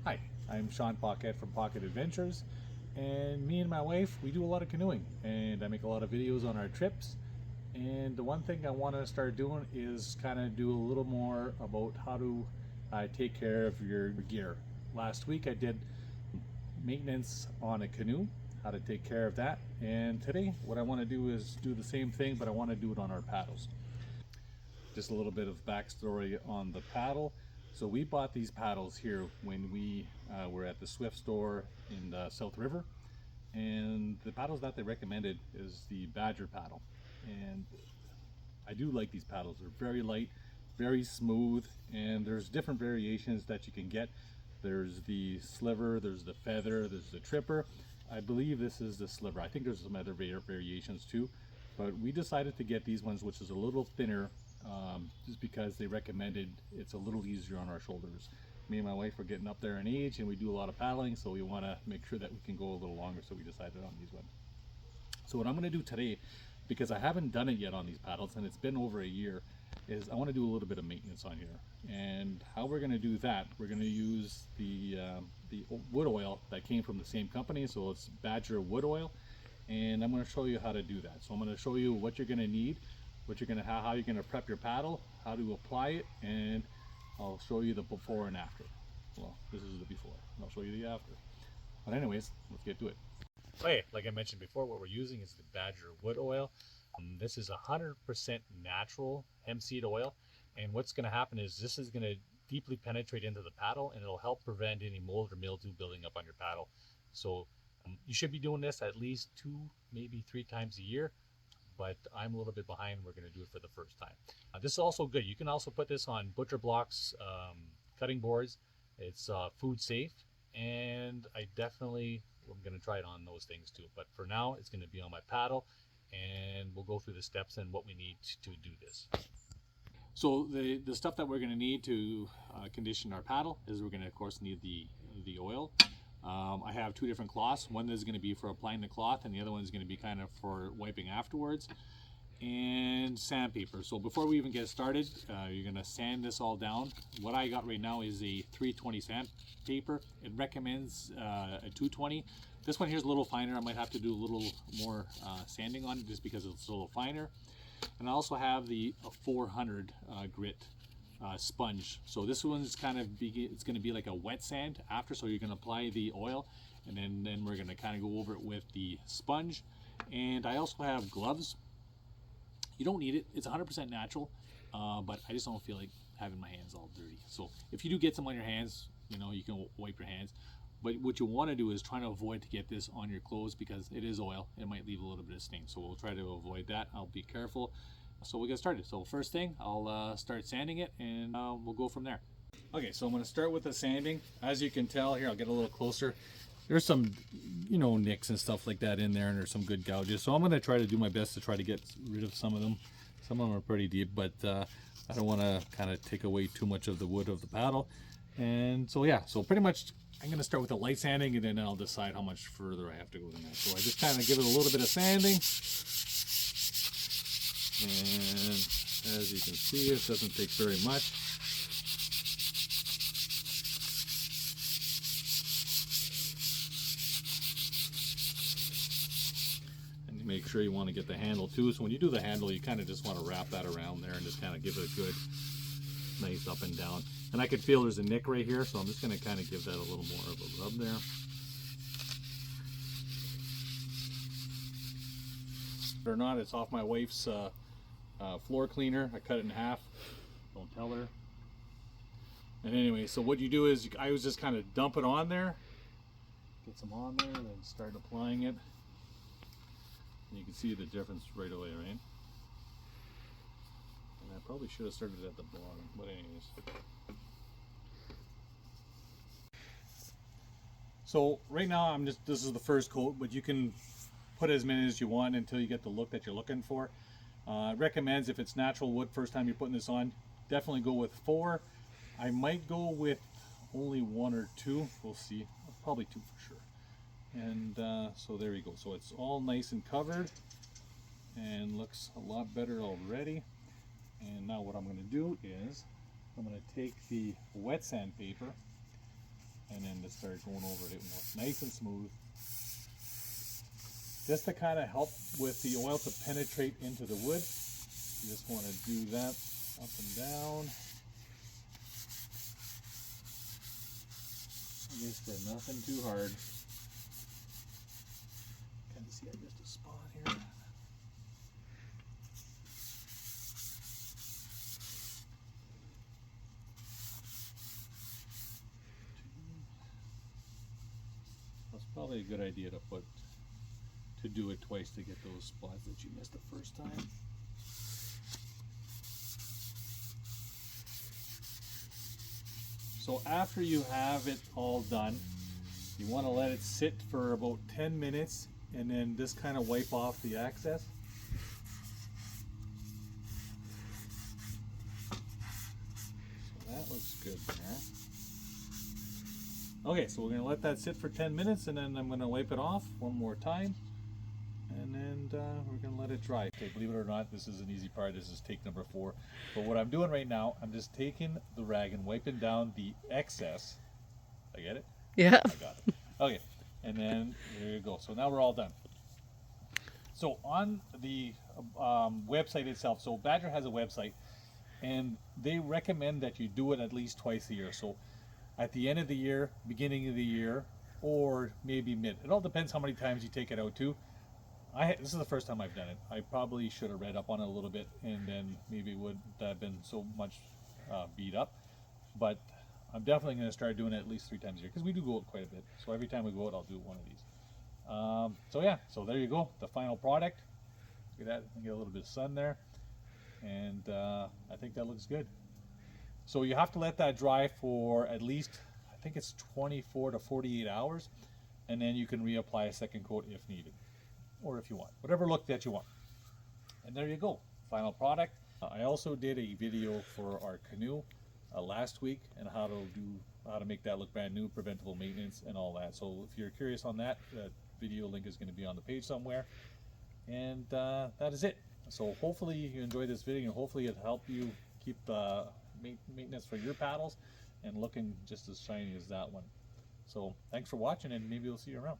Hi, I'm Sean Pocket from Pocket Adventures, and me and my wife, we do a lot of canoeing, and I make a lot of videos on our trips. And the one thing I want to start doing is kind of do a little more about how to take care of your gear. Last week I did maintenance on a canoe, how to take care of that, and today what I want to do is do the same thing, but I want to do it on our paddles. Just a little bit of backstory on the paddle. So we bought these paddles here when we were at the Swift store in South River, and the paddles that they recommended is the Badger paddle. And I do like these paddles. They're very light, very smooth, and there's different variations that you can get. There's the sliver, there's the feather, there's the tripper. I believe this is the sliver. I think there's some other variations too, but we decided to get these ones, which is a little thinner, just because they recommended it's a little easier on our shoulders. Me and my wife are getting up there in age and we do a lot of paddling, so we want to make sure that we can go a little longer, so we decided on these ones. So what I'm going to do today, because I haven't done it yet on these paddles and it's been over a year, is I want to do a little bit of maintenance on here. And how we're going to do that, we're going to use the wood oil that came from the same company, so it's Badger wood oil, and I'm going to show you how to do that. So I'm going to show you what you're going to need, what you're going to have, how you're going to prep your paddle, how to apply it, and I'll show you the before and after. Well, this is the before, and I'll show you the after. But anyways, let's get to it. Okay, like I mentioned before, what we're using is the Badger wood oil. This is 100% natural hemp seed oil, and what's going to happen is this is going to deeply penetrate into the paddle, and it'll help prevent any mold or mildew building up on your paddle. So you should be doing this at least 2, maybe 3 times a year, but I'm a little bit behind. We're going to do it for the first time. This is also good. You can also put this on butcher blocks, cutting boards. It's food safe, and I'm going to try it on those things too. But for now, it's going to be on my paddle, and we'll go through the steps and what we need to do this. So the stuff that we're going to need to condition our paddle is we're going to, of course, need the oil. I have 2 different cloths. One is going to be for applying the cloth, and the other one is going to be kind of for wiping afterwards. And sandpaper. So before we even get started, you're going to sand this all down. What I got right now is a 320 sandpaper. It recommends a 220. This one here is a little finer. I might have to do a little more sanding on it just because it's a little finer. And I also have the 400 grit sponge. So this one's kind of it's going to be like a wet sand after. So you're going to apply the oil, and then we're going to kind of go over it with the sponge. And I also have gloves. You don't need it. It's 100% natural, but I just don't feel like having my hands all dirty. So if you do get some on your hands, you know, you can wipe your hands. But what you want to do is try to avoid to get this on your clothes, because it is oil. It might leave a little bit of stain. So we'll try to avoid that. I'll be careful. So we'll get started. So first thing, I'll start sanding it, and we'll go from there. Okay, so I'm going to start with the sanding. As you can tell here, I'll get a little closer. There's some, you know, nicks and stuff like that in there, and there's some good gouges. So I'm going to try to do my best to try to get rid of some of them. Some of them are pretty deep, but I don't want to kind of take away too much of the wood of the paddle. And so yeah, so pretty much I'm going to start with the light sanding, and then I'll decide how much further I have to go than that. So I just kind of give it a little bit of sanding. And as you can see, it doesn't take very much. Make sure you want to get the handle too. So when you do the handle, you kind of just want to wrap that around there and just kind of give it a good, nice up and down. And I can feel there's a nick right here, so I'm just going to kind of give that a little more of a rub there. Or not, it's off my wife's floor cleaner. I cut it in half. Don't tell her. And anyway, so what you do is I was just kind of dump it on there, get some on there, and then start applying it. You can see the difference right away, right? And I probably should have started at the bottom, but anyways. So right now this is the first coat, but you can put as many as you want until you get the look that you're looking for. It recommends, if it's natural wood, first time you're putting this on, definitely go with 4. I might go with only 1 or 2. We'll see. Probably 2 for sure. And so there we go. So it's all nice and covered and looks a lot better already. And now what I'm going to do is I'm going to take the wet sandpaper and then just start going over it more nice and smooth. Just to kind of help with the oil to penetrate into the wood, you just want to do that up and down. Just nothing too hard. Kind of see I missed a spot here. That's probably a good idea to do it twice to get those spots that you missed the first time. So after you have it all done, you want to let it sit for about 10 minutes and then just kind of wipe off the excess. So that looks good there. Okay, so we're going to let that sit for 10 minutes and then I'm going to wipe it off one more time. And then we're going to let it dry. Okay, believe it or not, this is an easy part. This is take number 4. But what I'm doing right now, I'm just taking the rag and wiping down the excess. I get it? Yeah. I got it. Okay, and then there you go. So now we're all done. So on the website itself, so Badger has a website, and they recommend that you do it at least twice a year. So at the end of the year, beginning of the year, or maybe mid. It all depends how many times you take it out too. This is the first time I've done it. I probably should have read up on it a little bit, and then maybe it wouldn't have been so much beat up. But I'm definitely going to start doing it at least 3 times a year, because we do go out quite a bit. So every time we go out, I'll do one of these. So yeah, so there you go, the final product. Look at that, get a little bit of sun there, and I think that looks good. So you have to let that dry for at least, I think it's 24 to 48 hours, and then you can reapply a second coat if needed, or if you want, whatever look that you want. And there you go, final product. I also did a video for our canoe last week and how to make that look brand new, preventable maintenance and all that. So if you're curious on that, that video link is going to be on the page somewhere. And that is it. So hopefully you enjoyed this video, and hopefully it helped you keep maintenance for your paddles and looking just as shiny as that one. So thanks for watching, and maybe we'll see you around.